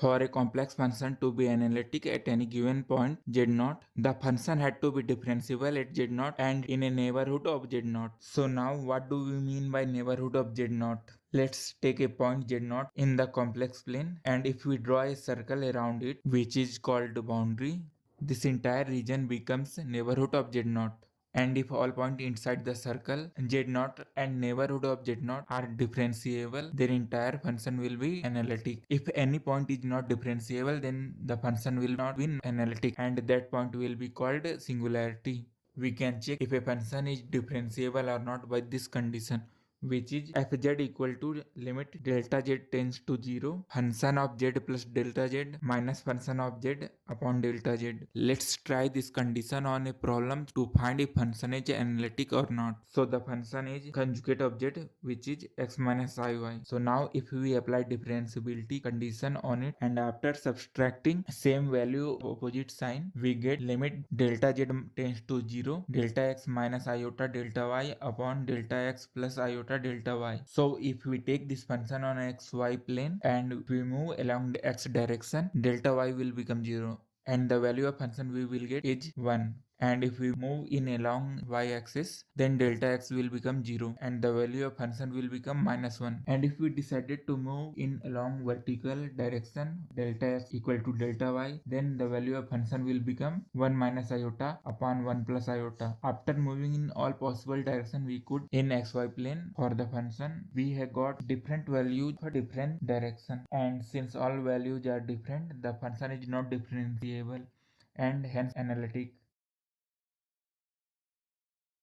For a complex function to be analytic at any given point z0, the function had to be differentiable at z0 and in a neighborhood of z0. So now what do we mean by neighborhood of z0? Let's take a point z0 in the complex plane, and if we draw a circle around it, which is called boundary, this entire region becomes neighborhood of z0. And if all points inside the circle z0 and neighborhood of z0 are differentiable, then entire function will be analytic. If any point is not differentiable, then the function will not be analytic, and that point will be called singularity. We can check if a function is differentiable or not by this condition, which is fz equal to limit delta z tends to 0 function of z plus delta z minus function of z upon delta z. Let's try this condition on a problem to find if function is analytic or not. So the function is conjugate of z, which is x minus iy. So now if we apply differentiability condition on it and after subtracting same value opposite sign, we get limit delta z tends to 0 delta x minus iota delta y upon delta x plus iota delta y. So if we take this function on xy plane and we move along the x direction, delta y will become 0 and the value of function we will get is 1. And if we move in along y-axis, then delta x will become 0 and the value of function will become minus 1. And if we decided to move in along vertical direction, delta x equal to delta y, then the value of function will become 1 minus iota upon 1 plus iota. After moving in all possible direction we could in xy plane for the function, we have got different values for different direction, and since all values are different, the function is not differentiable and hence analytic.